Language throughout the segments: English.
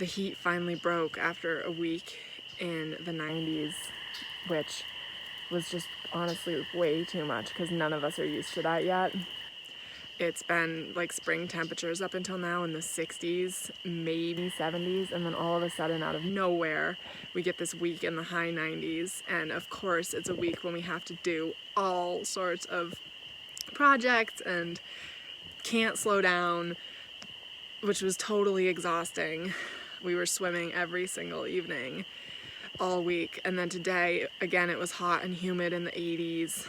the heat finally broke after a week in the 90s, which was just honestly way too much because none of us are used to that yet. It's been like spring temperatures up until now in the 60s, maybe 70s, and then all of a sudden out of nowhere we get this week in the high 90s, and of course it's a week when we have to do all sorts of projects and can't slow down, which was totally exhausting. We were swimming every single evening all week, and then today again it was hot and humid in the 80s,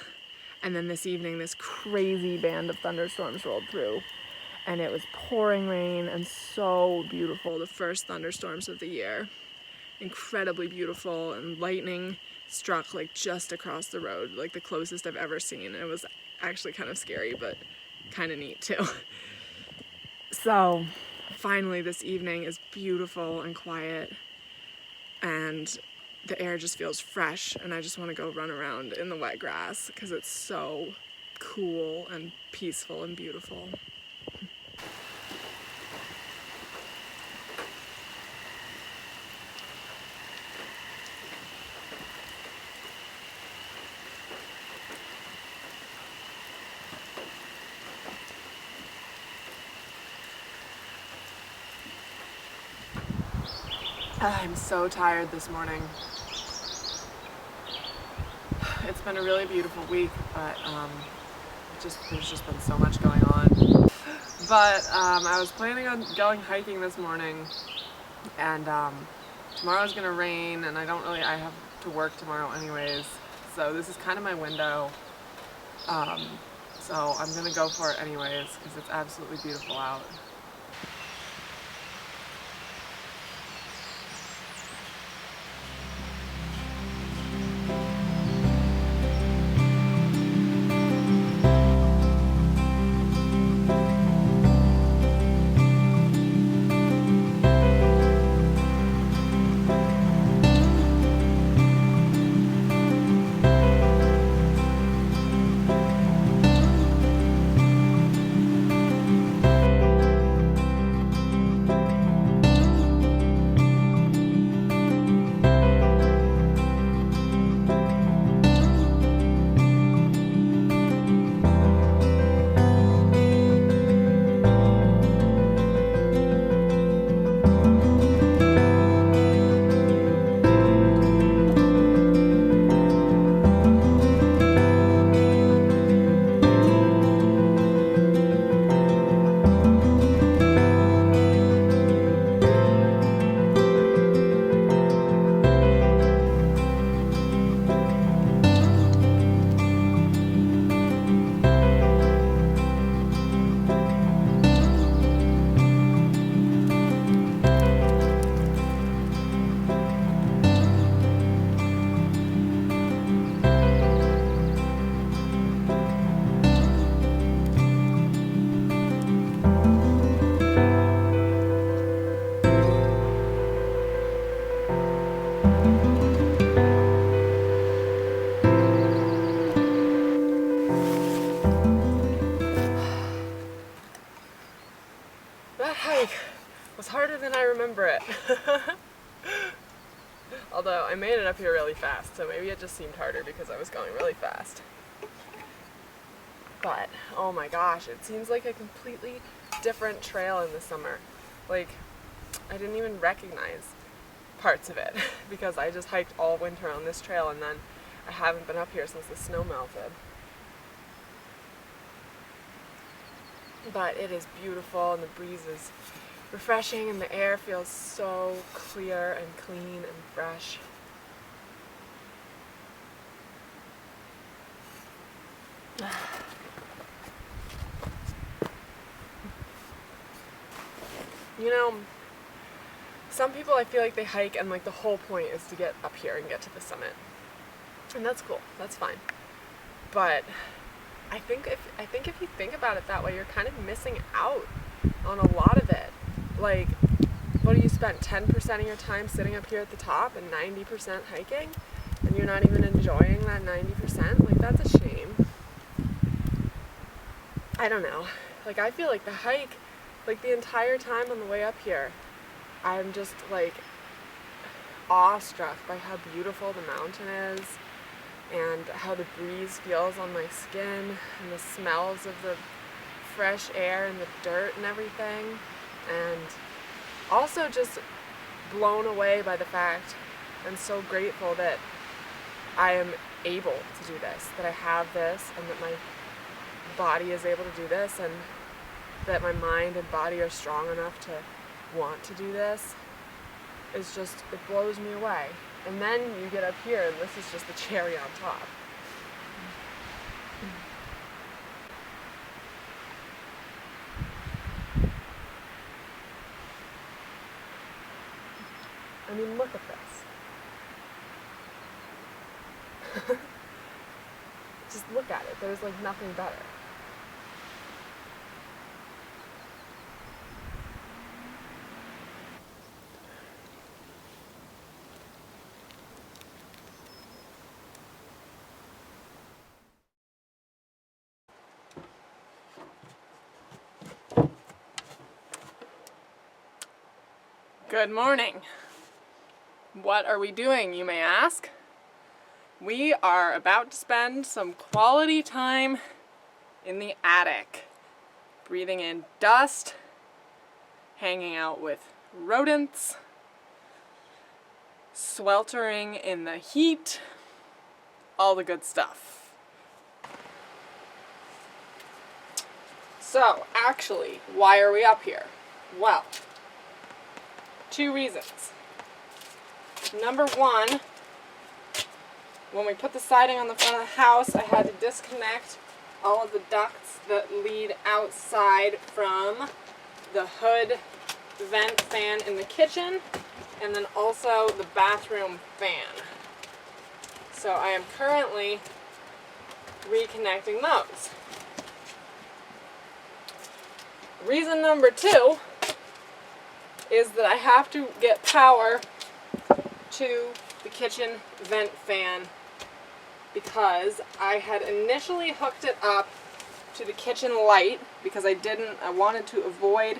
and then this evening this crazy band of thunderstorms rolled through and it was pouring rain and so beautiful. The first thunderstorms of the year, incredibly beautiful, and lightning struck like just across the road, like the closest I've ever seen. It was actually kind of scary but kind of neat too. So finally this evening is beautiful and quiet, and the air just feels fresh, and I just want to go run around in the wet grass because it's so cool and peaceful and beautiful. I'm so tired this morning. It's been a really beautiful week, but there's just been so much going on. But I was planning on going hiking this morning, and tomorrow's gonna rain, and I have to work tomorrow anyways, so this is kind of my window. So I'm gonna go for it anyways because it's absolutely beautiful out. That hike was harder than I remember it. Although I made it up here really fast, so maybe it just seemed harder because I was going really fast. But, oh my gosh, it seems like a completely different trail in the summer. Like, I didn't even recognize parts of it because I just hiked all winter on this trail, and then I haven't been up here since the snow melted. But it is beautiful, and the breeze is refreshing, and the air feels so clear and clean and fresh. You know, some people I feel like they hike and like the whole point is to get up here and get to the summit. And that's cool, that's fine. But I think if you think about it that way, you're kind of missing out on a lot of it. Like, what do you spend 10% of your time sitting up here at the top and 90% hiking? And you're not even enjoying that 90%? Like, that's a shame. I don't know. Like, I feel like the hike, like the entire time on the way up here, I'm just like awestruck by how beautiful the mountain is and how the breeze feels on my skin and the smells of the fresh air and the dirt and everything, and also just blown away by the fact I'm so grateful that I am able to do this, that I have this, and that my body is able to do this, and that my mind and body are strong enough to want to do this. It's just, it blows me away. And then you get up here and this is just the cherry on top. I mean, look at this. Just look at it. There's like nothing better. Good morning. What are we doing, you may ask? We are about to spend some quality time in the attic, breathing in dust, hanging out with rodents, sweltering in the heat, all the good stuff. So, actually, why are we up here? Well, 2 reasons. Number one, when we put the siding on the front of the house, I had to disconnect all of the ducts that lead outside from the hood vent fan in the kitchen, and then also the bathroom fan. So I am currently reconnecting those. Reason number 2 is that I have to get power to the kitchen vent fan because I had initially hooked it up to the kitchen light because I wanted to avoid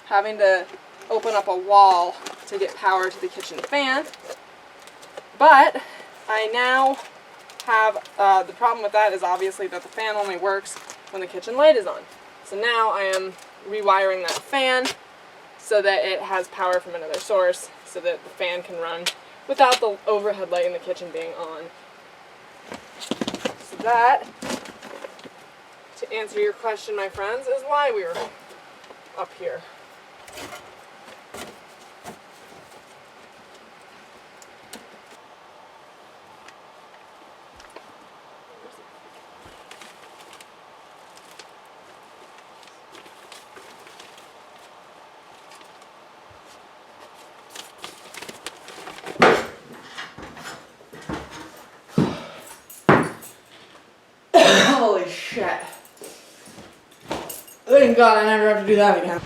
having to open up a wall to get power to the kitchen fan. But I now have, the problem with that is obviously that the fan only works when the kitchen light is on. So now I am rewiring that fan so that it has power from another source so that the fan can run without the overhead light in the kitchen being on. So that, to answer your question, my friends, is why we were up here. Holy shit. Thank God I never have to do that again.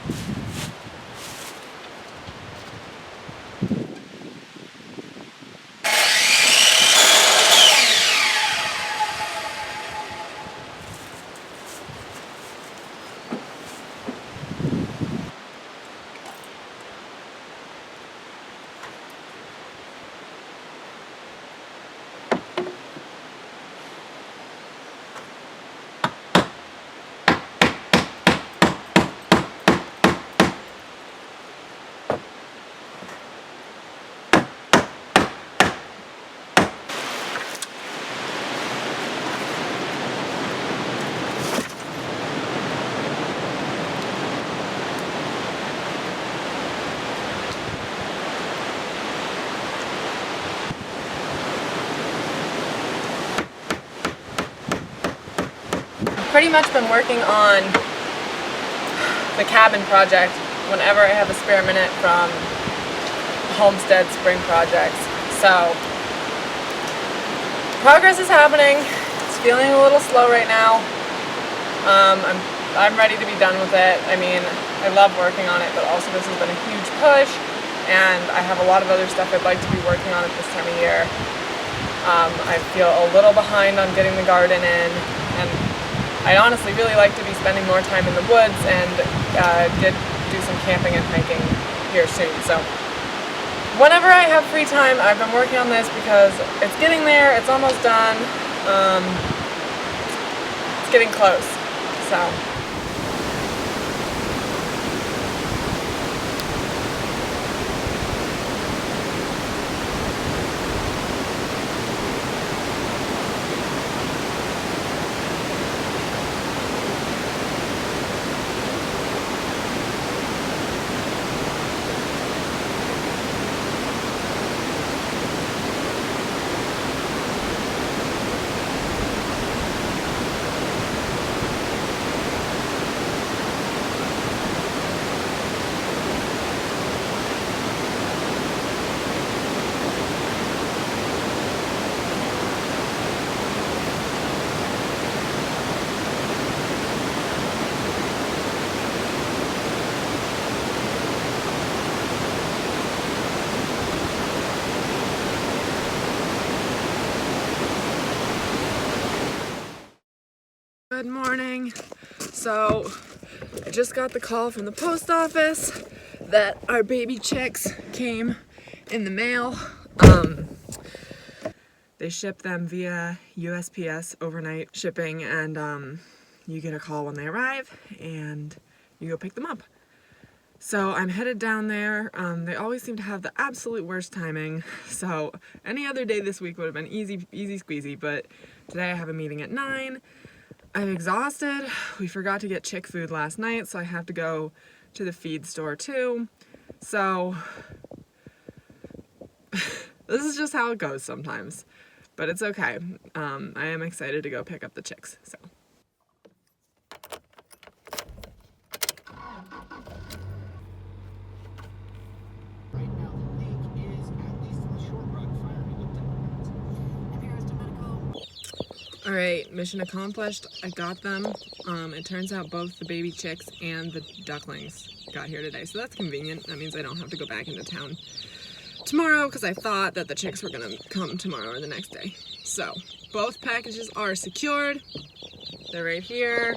Pretty much been working on the cabin project whenever I have a spare minute from Homestead spring projects. So progress is happening. It's feeling a little slow right now. I'm ready to be done with it. I mean, I love working on it, but also this has been a huge push, and I have a lot of other stuff I'd like to be working on at this time of year. I feel a little behind on getting the garden in, and I'd honestly really like to be spending more time in the woods and get do some camping and hiking here soon. So whenever I have free time, I've been working on this because it's getting there, it's almost done, it's getting close, so. Good morning. So I just got the call from the post office that our baby chicks came in the mail. They ship them via USPS overnight shipping, and you get a call when they arrive and you go pick them up. So I'm headed down there. They always seem to have the absolute worst timing, so any other day this week would have been easy squeezy, but today I have a meeting at 9. I'm exhausted. We forgot to get chick food last night, so I have to go to the feed store too. So this is just how it goes sometimes, but it's okay. I am excited to go pick up the chicks, so. All right, mission accomplished. I got them. It turns out both the baby chicks and the ducklings got here today, so that's convenient. That means I don't have to go back into town tomorrow because I thought that the chicks were gonna come tomorrow or the next day. So both packages are secured. They're right here.